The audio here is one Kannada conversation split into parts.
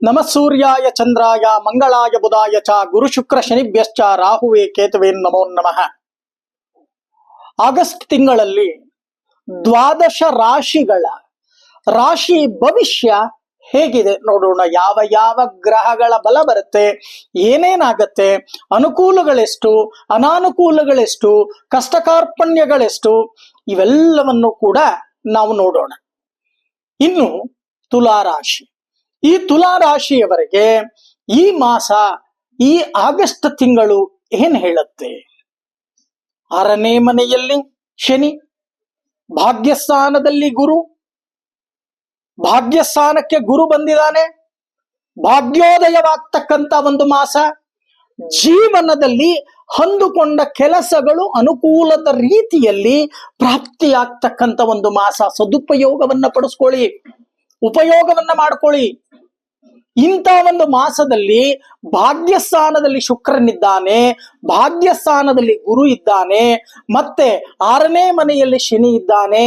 ನಮಃ ಸೂರ್ಯಾಯ ಚಂದ್ರಾಯ ಮಂಗಳಾಯ ಬುಧಾಯ ಚ ಗುರು ಶುಕ್ರ ಶನಿಭ್ಯಶ್ಚ ರಾಹುವೇ ಕೇತುವೇ ನಮೋ ನಮಃ. ಆಗಸ್ಟ್ ತಿಂಗಳಲ್ಲಿ ದ್ವಾದಶ ರಾಶಿಗಳ ರಾಶಿ ಭವಿಷ್ಯ ಹೇಗಿದೆ ನೋಡೋಣ. ಯಾವ ಯಾವ ಗ್ರಹಗಳ ಬಲ ಬರುತ್ತೆ, ಏನೇನಾಗತ್ತೆ, ಅನುಕೂಲಗಳೆಷ್ಟು, ಅನಾನುಕೂಲಗಳೆಷ್ಟು, ಕಷ್ಟ ಕಾರ್ಪಣ್ಯಗಳೆಷ್ಟು, ಇವೆಲ್ಲವನ್ನು ಕೂಡ ನಾವು ನೋಡೋಣ. ಇನ್ನು ತುಲಾರಾಶಿ, ಈ ತುಲಾರಾಶಿಯವರೆಗೆ ಈ ಮಾಸ, ಈ ಆಗಸ್ಟ್ ತಿಂಗಳು ಏನ್ ಹೇಳುತ್ತೆ? 6ನೇ ಮನೆಯಲ್ಲಿ ಶನಿ, ಭಾಗ್ಯಸ್ಥಾನದಲ್ಲಿ ಗುರು, ಭಾಗ್ಯಸ್ಥಾನಕ್ಕೆ ಗುರು ಬಂದಿದ್ದಾನೆ. ಭಾಗ್ಯೋದಯವಾಗ್ತಕ್ಕಂತ ಒಂದು ಮಾಸ. ಜೀವನದಲ್ಲಿ ಹೊಂದಿಕೊಂಡ ಕೆಲಸಗಳು ಅನುಕೂಲದ ರೀತಿಯಲ್ಲಿ ಪ್ರಾಪ್ತಿಯಾಗ್ತಕ್ಕಂಥ ಒಂದು ಮಾಸ. ಸದುಪಯೋಗವನ್ನ ಪಡಿಸ್ಕೊಳ್ಳಿ, ಉಪಯೋಗವನ್ನ ಮಾಡ್ಕೊಳ್ಳಿ. ಇಂಥ ಒಂದು ಮಾಸದಲ್ಲಿ ಭಾಗ್ಯಸ್ಥಾನದಲ್ಲಿ ಶುಕ್ರನಿದ್ದಾನೆ, ಭಾಗ್ಯಸ್ಥಾನದಲ್ಲಿ ಗುರು ಇದ್ದಾನೆ, ಮತ್ತೆ 6ನೇ ಮನೆಯಲ್ಲಿ ಶನಿ ಇದ್ದಾನೆ.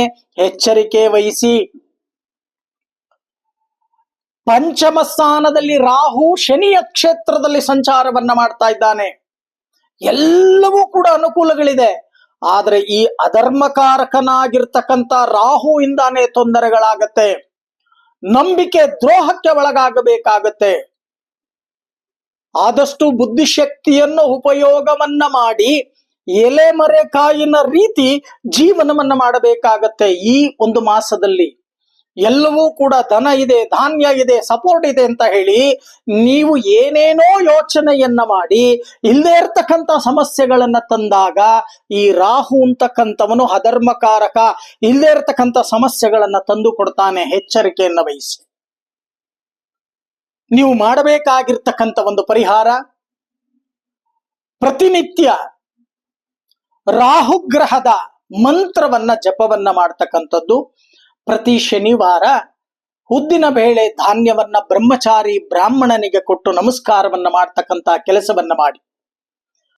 ಎಚ್ಚರಿಕೆ ವಹಿಸಿ. ಪಂಚಮ ಸ್ಥಾನದಲ್ಲಿ ರಾಹು ಶನಿಯ ಕ್ಷೇತ್ರದಲ್ಲಿ ಸಂಚಾರವನ್ನ ಮಾಡ್ತಾ ಇದ್ದಾನೆ. ಎಲ್ಲವೂ ಕೂಡ ಅನುಕೂಲಗಳಿದೆ. ಆದ್ರೆ ಈ ಅಧರ್ಮಕಾರಕನಾಗಿರ್ತಕ್ಕಂಥ ರಾಹುವಿಂದಾನೇ ತೊಂದರೆಗಳಾಗತ್ತೆ. ನಂಬಿಕೆ ದ್ರೋಹಕ್ಕೆ ಒಳಗಾಗಬೇಕಾಗತ್ತೆ. ಆದಷ್ಟು ಬುದ್ಧಿಶಕ್ತಿಯನ್ನು ಉಪಯೋಗವನ್ನ ಮಾಡಿ ಎಲೆಮರೆಕಾಯಿನ ರೀತಿ ಜೀವನವನ್ನ ಮಾಡಬೇಕಾಗತ್ತೆ. ಈ ಒಂದು ಮಾಸದಲ್ಲಿ ಎಲ್ಲವೂ ಕೂಡ ಧನ ಇದೆ, ಧಾನ್ಯ ಇದೆ, ಸಪೋರ್ಟ್ ಇದೆ ಅಂತ ಹೇಳಿ ನೀವು ಏನೇನೋ ಯೋಚನೆಯನ್ನ ಮಾಡಿ ಇಲ್ಲದೆ ಇರ್ತಕ್ಕಂಥ ಸಮಸ್ಯೆಗಳನ್ನ ತಂದಾಗ ಈ ರಾಹು ಅಂತಕ್ಕಂಥವನು ಅಧರ್ಮಕಾರಕ, ಇಲ್ಲದೆ ಇರ್ತಕ್ಕಂಥ ಸಮಸ್ಯೆಗಳನ್ನ ತಂದು ಕೊಡ್ತಾನೆ. ಎಚ್ಚರಿಕೆಯನ್ನ ವಹಿಸಿ. ನೀವು ಮಾಡಬೇಕಾಗಿರ್ತಕ್ಕಂಥ ಒಂದು ಪರಿಹಾರ, ಪ್ರತಿನಿತ್ಯ ರಾಹುಗ್ರಹದ ಮಂತ್ರವನ್ನ ಜಪವನ್ನ ಮಾಡ್ತಕ್ಕಂಥದ್ದು. ಪ್ರತಿ ಶನಿವಾರ ಉದ್ದಿನ ಬೇಳೆ ಧಾನ್ಯವನ್ನ ಬ್ರಹ್ಮಚಾರಿ ಬ್ರಾಹ್ಮಣನಿಗೆ ಕೊಟ್ಟು ನಮಸ್ಕಾರವನ್ನ ಮಾಡ್ತಕ್ಕಂಥ ಕೆಲಸವನ್ನ ಮಾಡಿ.